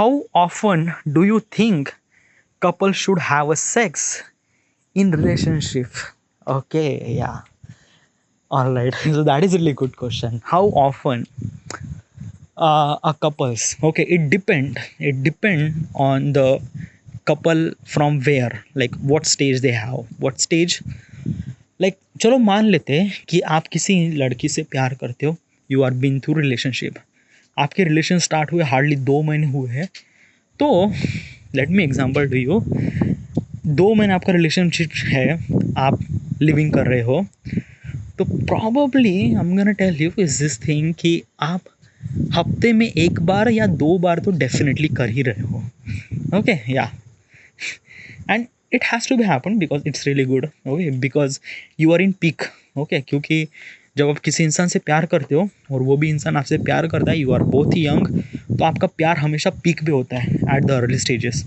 How often do you think couple should have a sex in relationship? Okay, yeah. All right. So that is a really good question. How often a couples? Okay, it depend on the couple from where, like what stage they have, what stage. Like चलो मान लेते हैं कि आप किसी लड़की से प्यार करते हो, you are been through relationship, आपके रिलेशन स्टार्ट हुए हार्डली 2 महीने हुए हैं, तो let me example to you, 2 महीने आपका रिलेशनशिप है, आप लिविंग कर रहे हो, तो probably I am gonna tell you is this thing कि आप हफ्ते में 1 बार या 2 बार तो डेफिनेटली कर ही रहे हो. Okay yeah, and it has to be happen because it's really good. Okay, because you are in peak. Okay, क्योंकि जब आप किसी इंसान से प्यार करते हो और वो भी इंसान आपसे प्यार करता है, यू आर बोथ ही यंग, तो आपका प्यार हमेशा पीक पे होता है एट द अर्ली स्टेजेस.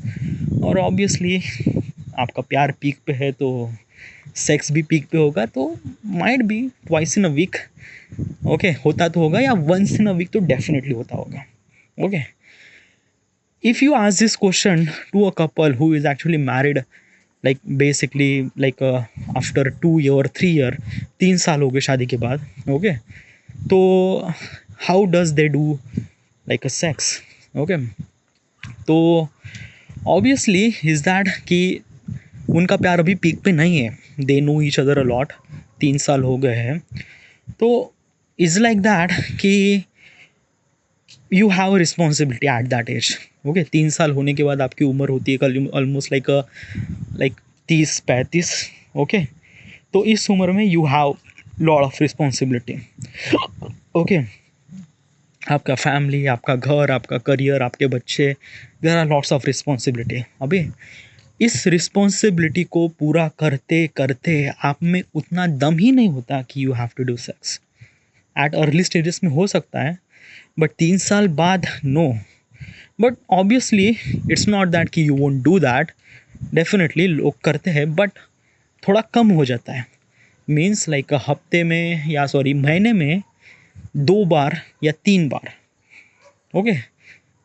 और ऑब्वियसली आपका प्यार पीक पे है तो सेक्स भी पीक पे होगा, तो might be twice in a week. Okay, होता तो होगा, या वंस इन अ वीक तो डेफिनेटली होता होगा. Okay, if you ask this question to a couple who is actually married, like basically like after 2 year 3 year, 3 साल हो गए शादी के बाद, ओके, तो how does they do like a sex? Okay, तो obviously is that कि उनका प्यार अभी पीक पे नहीं है, they know each other a lot, 3 साल हो गए हैं, तो is like that कि you have responsibility at that age. Okay, 3 साल होने के बाद आपकी उम्र होती है कल ऑलमोस्ट लाइक 30-35. ओके, तो इस उम्र में you have lot of responsibility. Okay, आपका फैमिली, आपका घर, आपका करियर, आपके बच्चे, there are lots of responsibility. अभी इस रिस्पॉन्सिबिलिटी को पूरा करते करते आप में उतना दम ही नहीं होता कि you have to do sex. At early stages में हो सकता है, बट 3 साल बाद no. But obviously it's not that कि you won't do that, definitely लोग करते हैं, बट थोड़ा कम हो जाता है. मीन्स लाइक हफ्ते में या महीने में 2 बार या 3 बार. ओके,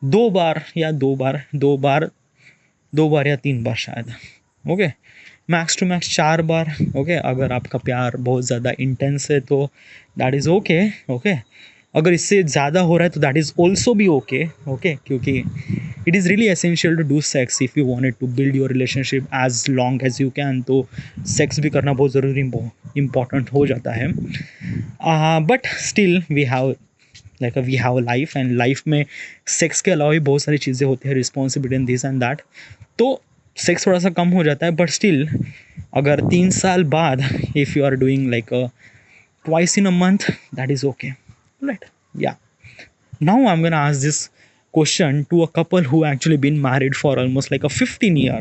2 बार या 2 बार, 2 बार या 3 बार शायद. ओके, मैक्स टू मैक्स 4 बार. ओके, अगर आपका प्यार बहुत ज़्यादा इंटेंस है तो दैट इज़ ओके. ओके, अगर इससे ज़्यादा हो रहा है तो दैट इज़ ऑल्सो भी ओके. ओके, क्योंकि it is really essential to do sex if you wanted to build your relationship as long as you can, तो सेक्स भी करना बहुत ज़रूरी इम्पॉर्टेंट हो जाता है. But still we have life, and life में सेक्स के अलावा भी बहुत सारी चीज़ें होती हैं, responsibility and this and that, तो सेक्स थोड़ा सा कम हो जाता है. बट स्टिल अगर 3 साल बाद if you are doing like twice in a month, that is okay. Right, yeah. Now I'm gonna ask this question to a couple who actually been married for almost like a 15 year.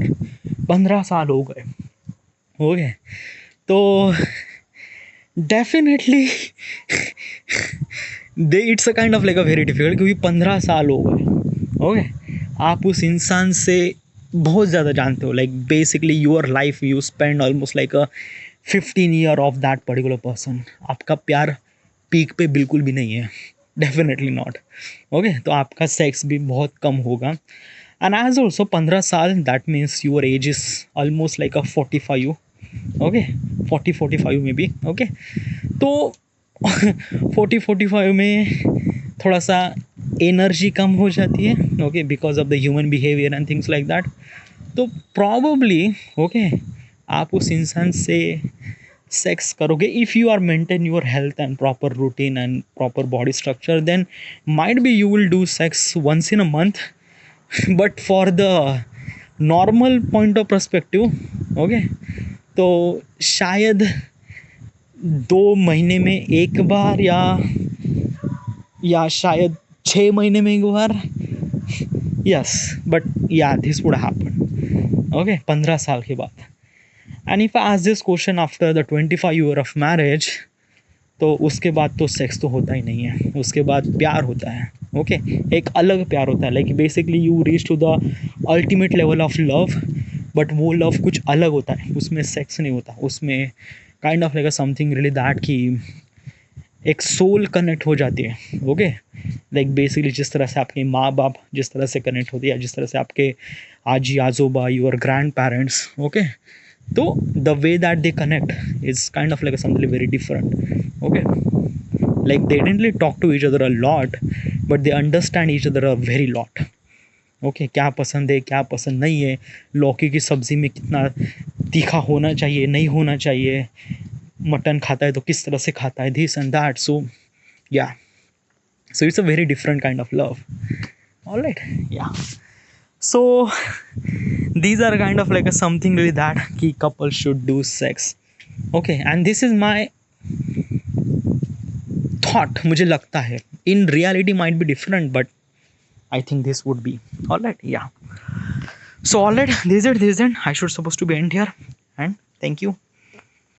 15 साल हो गए. Okay, तो definitely it's a kind of like a very difficult, क्योंकि 15 साल हो गए. Okay, आप उस इंसान से बहुत ज़्यादा जानते हो, like basically your life you spend almost like a 15 year of that particular person. आपका प्यार पीक पे बिल्कुल भी नहीं है, डेफिनेटली नॉट. ओके, तो आपका सेक्स भी बहुत कम होगा. एंड एज ऑल्सो 15 साल, that means your age is almost like a 45. Okay, 40-45 में भी. ओके, तो 40-45 में थोड़ा सा एनर्जी कम हो जाती है. Okay, because of the human behaviour and things like that. तो प्रॉबली ओके, आप उस इंसान से सेक्स करोगे if you are maintain your health and proper routine and proper body structure, then might be you will do sex once in a month. But for the normal point of perspective, okay, तो शायद 2 महीने में 1 बार या शायद 6 महीने में 1 बार. Yes, but या this would happen. Okay, 15 साल के बाद. And if I ask this question after the 25 year of marriage, तो उसके बाद तो सेक्स तो होता ही नहीं है, उसके बाद प्यार होता है. ओके, एक अलग प्यार होता है, like basically you reach to the ultimate level of love, but वो लव कुछ अलग होता है, उसमें सेक्स नहीं होता, उसमें kind of like something really that कि एक सोल कनेक्ट हो जाती है. ओके, लाइक बेसिकली जिस तरह से आपके माँ बाप जिस तरह से कनेक्ट होती है, जिस तरह से आपके आजी आजोबा, योर ग्रैंड पेरेंट्स. ओके, तो the way that they connect is kind of like something very different. Okay, like they didn't really talk to each other a lot, but they understand each other a very lot. Okay, क्या पसंद है क्या पसंद नहीं है, लौकी की सब्ज़ी में कितना तीखा होना चाहिए नहीं होना चाहिए, मटन खाता है तो किस तरह से खाता है, दिस एंड दैट. सो या, so it's a very different kind of love. All right, yeah. So these are kind of like a something really that key couple should do sex. Okay, and this is my thought. मुझे लगता है in reality might be different, but I think this would be. All right, yeah. So all right, this is it. I should supposed to be end here, and thank you.